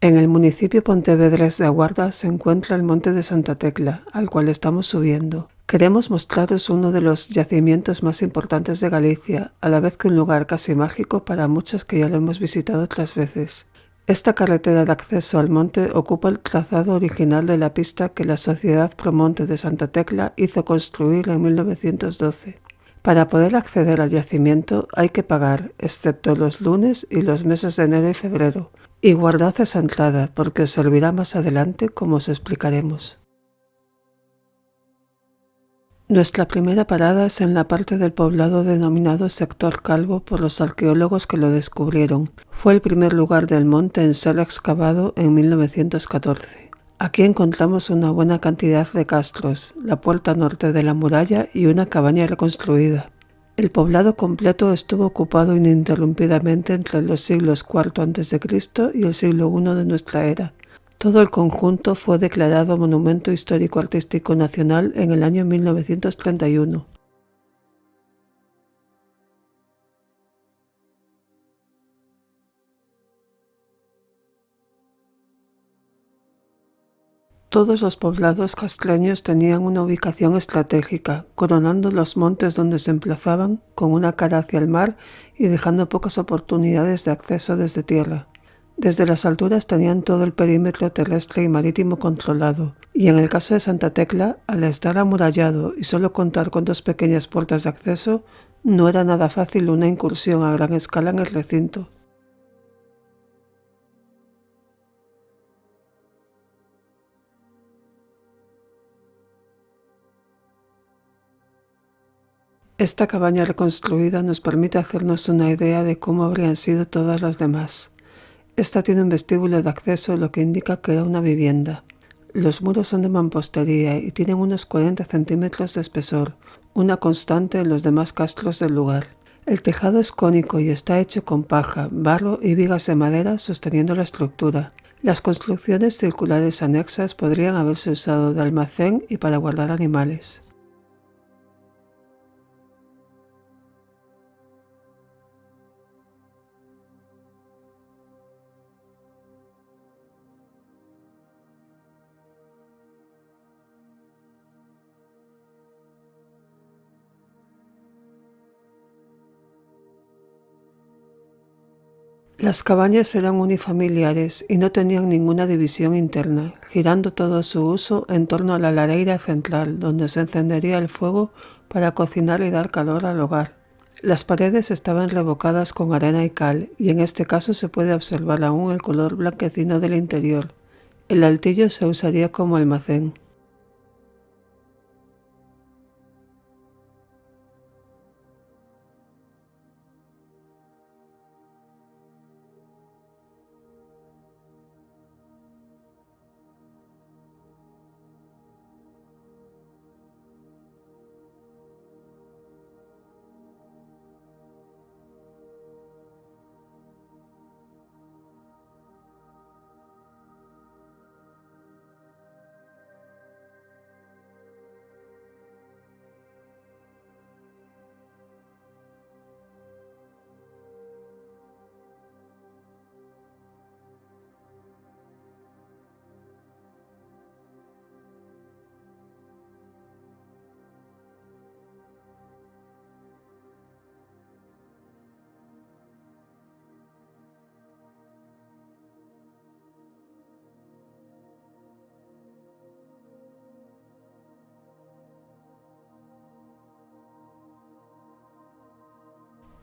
En el municipio pontevedrés de Aguarda se encuentra el Monte de Santa Tecla, al cual estamos subiendo. Queremos mostraros uno de los yacimientos más importantes de Galicia, a la vez que un lugar casi mágico para muchos que ya lo hemos visitado otras veces. Esta carretera de acceso al monte ocupa el trazado original de la pista que la Sociedad Promonte de Santa Tecla hizo construir en 1912. Para poder acceder al yacimiento hay que pagar, excepto los lunes y los meses de enero y febrero. Y guardad esa entrada porque os servirá más adelante, como os explicaremos. Nuestra primera parada es en la parte del poblado denominado Sector Calvo por los arqueólogos que lo descubrieron. Fue el primer lugar del monte en ser excavado en 1914. Aquí encontramos una buena cantidad de castros, la puerta norte de la muralla y una cabaña reconstruida. El poblado completo estuvo ocupado ininterrumpidamente entre los siglos IV a.C. y el siglo I de nuestra era. Todo el conjunto fue declarado Monumento Histórico Artístico Nacional en el año 1931. Todos los poblados castreños tenían una ubicación estratégica, coronando los montes donde se emplazaban con una cara hacia el mar y dejando pocas oportunidades de acceso desde tierra. Desde las alturas tenían todo el perímetro terrestre y marítimo controlado, y en el caso de Santa Tecla, al estar amurallado y solo contar con dos pequeñas puertas de acceso, no era nada fácil una incursión a gran escala en el recinto. Esta cabaña reconstruida nos permite hacernos una idea de cómo habrían sido todas las demás. Esta tiene un vestíbulo de acceso, lo que indica que era una vivienda. Los muros son de mampostería y tienen unos 40 centímetros de espesor, una constante en los demás castros del lugar. El tejado es cónico y está hecho con paja, barro y vigas de madera sosteniendo la estructura. Las construcciones circulares anexas podrían haberse usado de almacén y para guardar animales. Las cabañas eran unifamiliares y no tenían ninguna división interna, girando todo su uso en torno a la lareira central, donde se encendería el fuego para cocinar y dar calor al hogar. Las paredes estaban revocadas con arena y cal, y en este caso se puede observar aún el color blanquecino del interior. El altillo se usaría como almacén.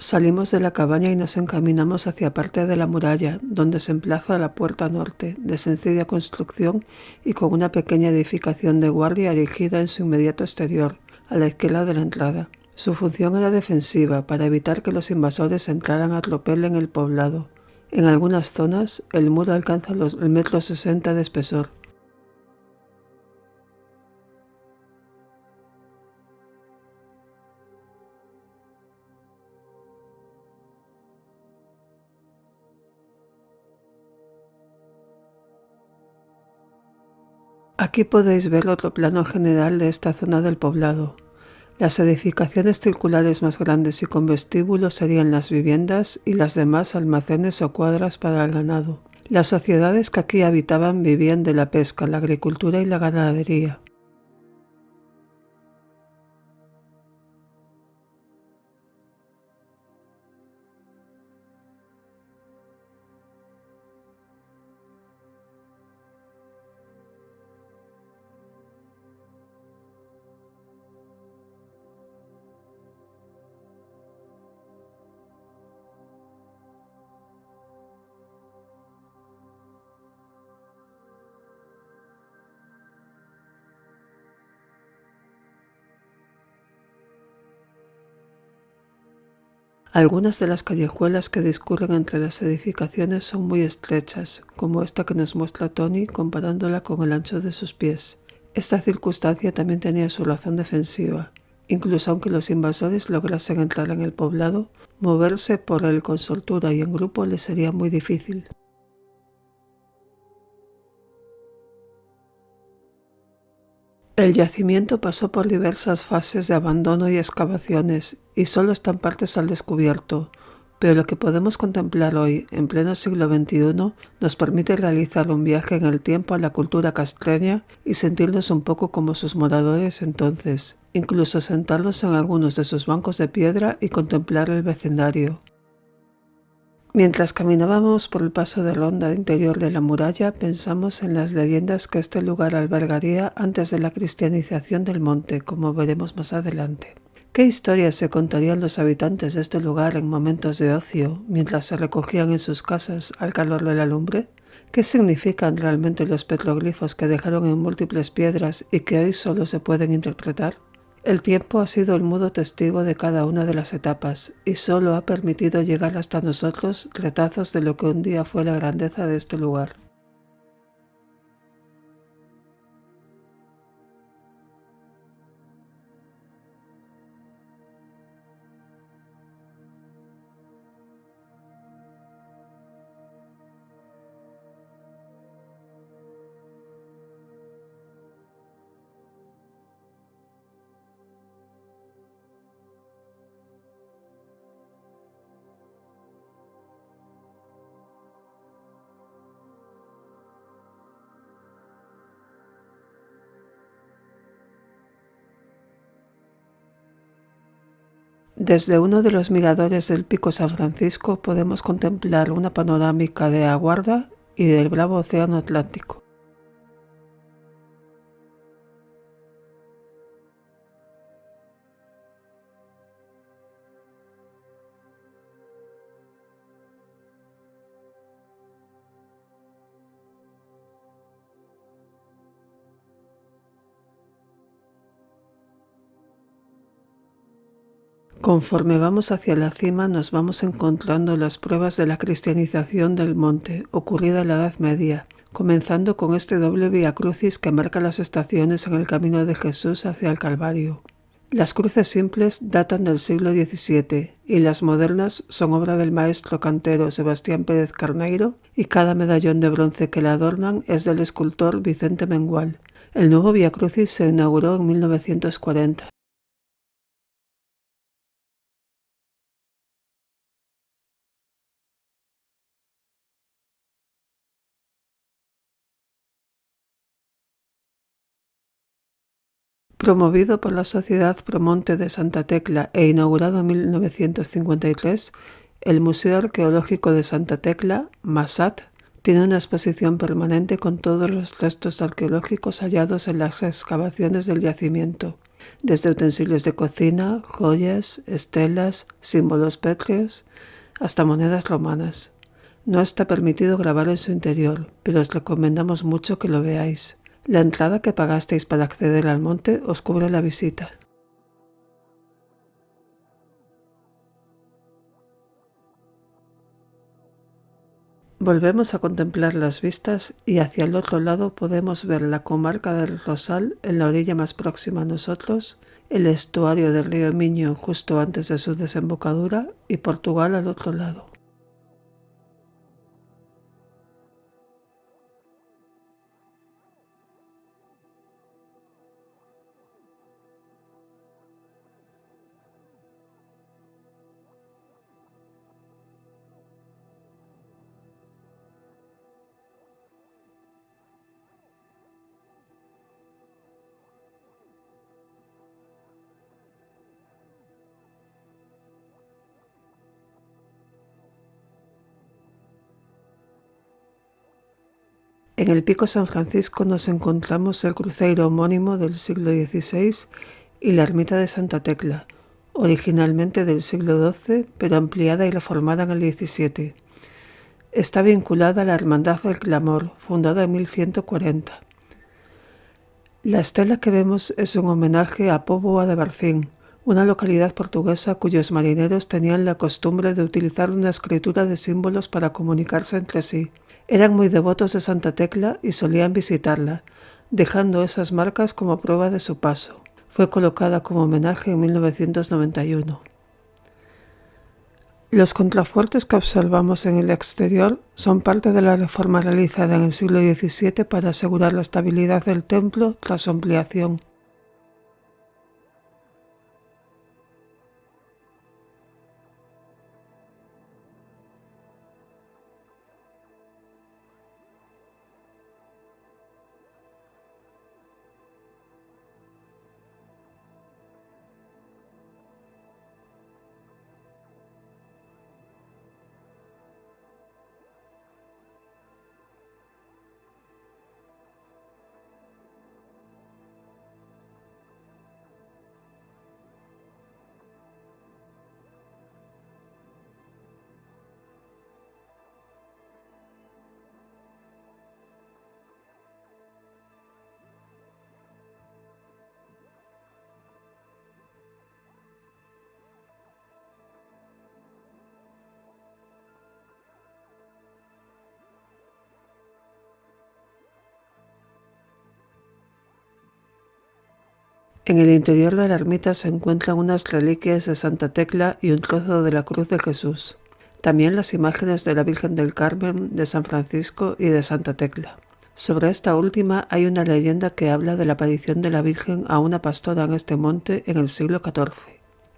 Salimos de la cabaña y nos encaminamos hacia parte de la muralla, donde se emplaza la puerta norte, de sencilla construcción y con una pequeña edificación de guardia erigida en su inmediato exterior, a la izquierda de la entrada. Su función era defensiva, para evitar que los invasores entraran a tropel en el poblado. En algunas zonas, el muro alcanza el 1,60 m de espesor. Aquí podéis ver otro plano general de esta zona del poblado. Las edificaciones circulares más grandes y con vestíbulos serían las viviendas y las demás almacenes o cuadras para el ganado. Las sociedades que aquí habitaban vivían de la pesca, la agricultura y la ganadería. Algunas de las callejuelas que discurren entre las edificaciones son muy estrechas, como esta que nos muestra Tony comparándola con el ancho de sus pies. Esta circunstancia también tenía su razón defensiva. Incluso aunque los invasores lograsen entrar en el poblado, moverse por él con soltura y en grupo les sería muy difícil. El yacimiento pasó por diversas fases de abandono y excavaciones, y solo están partes al descubierto, pero lo que podemos contemplar hoy, en pleno siglo XXI, nos permite realizar un viaje en el tiempo a la cultura castreña y sentirnos un poco como sus moradores entonces, incluso sentarnos en algunos de sus bancos de piedra y contemplar el vecindario. Mientras caminábamos por el paso de ronda interior de la muralla, pensamos en las leyendas que este lugar albergaría antes de la cristianización del monte, como veremos más adelante. ¿Qué historias se contarían los habitantes de este lugar en momentos de ocio, mientras se recogían en sus casas al calor de la lumbre? ¿Qué significan realmente los petroglifos que dejaron en múltiples piedras y que hoy solo se pueden interpretar? El tiempo ha sido el mudo testigo de cada una de las etapas y solo ha permitido llegar hasta nosotros retazos de lo que un día fue la grandeza de este lugar. Desde uno de los miradores del Pico San Francisco podemos contemplar una panorámica de Aguarda y del bravo océano Atlántico. Conforme vamos hacia la cima nos vamos encontrando las pruebas de la cristianización del monte, ocurrida en la Edad Media, comenzando con este doble Vía Crucis que marca las estaciones en el camino de Jesús hacia el Calvario. Las cruces simples datan del siglo XVII y las modernas son obra del maestro cantero Sebastián Pérez Carneiro y cada medallón de bronce que la adornan es del escultor Vicente Mengual. El nuevo Vía Crucis se inauguró en 1940. Promovido por la Sociedad Promonte de Santa Tecla e inaugurado en 1953, el Museo Arqueológico de Santa Tecla, MASAT, tiene una exposición permanente con todos los restos arqueológicos hallados en las excavaciones del yacimiento, desde utensilios de cocina, joyas, estelas, símbolos pétreos, hasta monedas romanas. No está permitido grabar en su interior, pero os recomendamos mucho que lo veáis. La entrada que pagasteis para acceder al monte os cubre la visita. Volvemos a contemplar las vistas y hacia el otro lado podemos ver la comarca del Rosal en la orilla más próxima a nosotros, el estuario del río Miño justo antes de su desembocadura y Portugal al otro lado. En el Pico San Francisco nos encontramos el cruceiro homónimo del siglo XVI y la ermita de Santa Tecla, originalmente del siglo XII, pero ampliada y reformada en el XVII. Está vinculada a la Hermandad del Clamor, fundada en 1140. La estela que vemos es un homenaje a Póvoa de Barcín, una localidad portuguesa cuyos marineros tenían la costumbre de utilizar una escritura de símbolos para comunicarse entre sí. Eran muy devotos de Santa Tecla y solían visitarla, dejando esas marcas como prueba de su paso. Fue colocada como homenaje en 1991. Los contrafuertes que observamos en el exterior son parte de la reforma realizada en el siglo XVII para asegurar la estabilidad del templo tras su ampliación. En el interior de la ermita se encuentran unas reliquias de Santa Tecla y un trozo de la cruz de Jesús. También las imágenes de la Virgen del Carmen, de San Francisco y de Santa Tecla. Sobre esta última hay una leyenda que habla de la aparición de la Virgen a una pastora en este monte en el siglo XIV.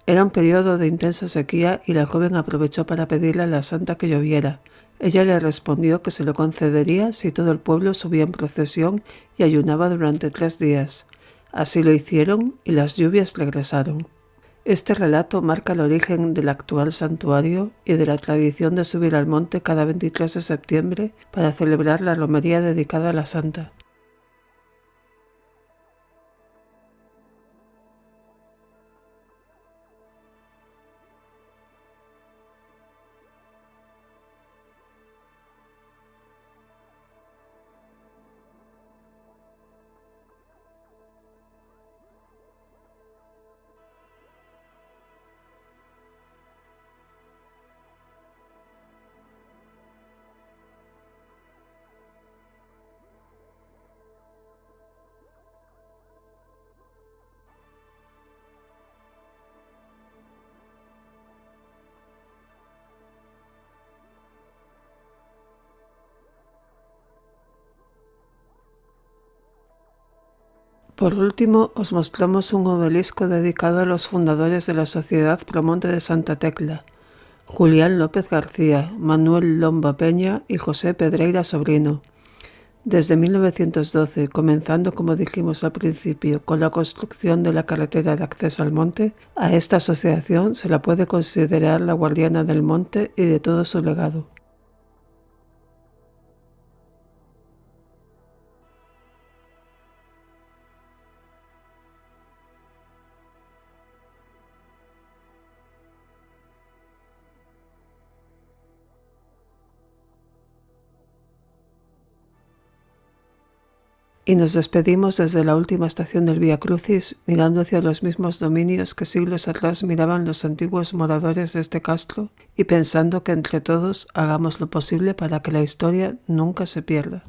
Era un periodo de intensa sequía y la joven aprovechó para pedirle a la santa que lloviera. Ella le respondió que se lo concedería si todo el pueblo subía en procesión y ayunaba durante 3 días. Así lo hicieron y las lluvias regresaron. Este relato marca el origen del actual santuario y de la tradición de subir al monte cada 23 de septiembre para celebrar la romería dedicada a la santa. Por último, os mostramos un obelisco dedicado a los fundadores de la Sociedad Promonte de Santa Tecla, Julián López García, Manuel Lomba Peña y José Pedreira Sobrino. Desde 1912, comenzando como dijimos al principio con la construcción de la carretera de acceso al monte, a esta asociación se la puede considerar la guardiana del monte y de todo su legado. Y nos despedimos desde la última estación del Vía Crucis, mirando hacia los mismos dominios que siglos atrás miraban los antiguos moradores de este castro y pensando que entre todos hagamos lo posible para que la historia nunca se pierda.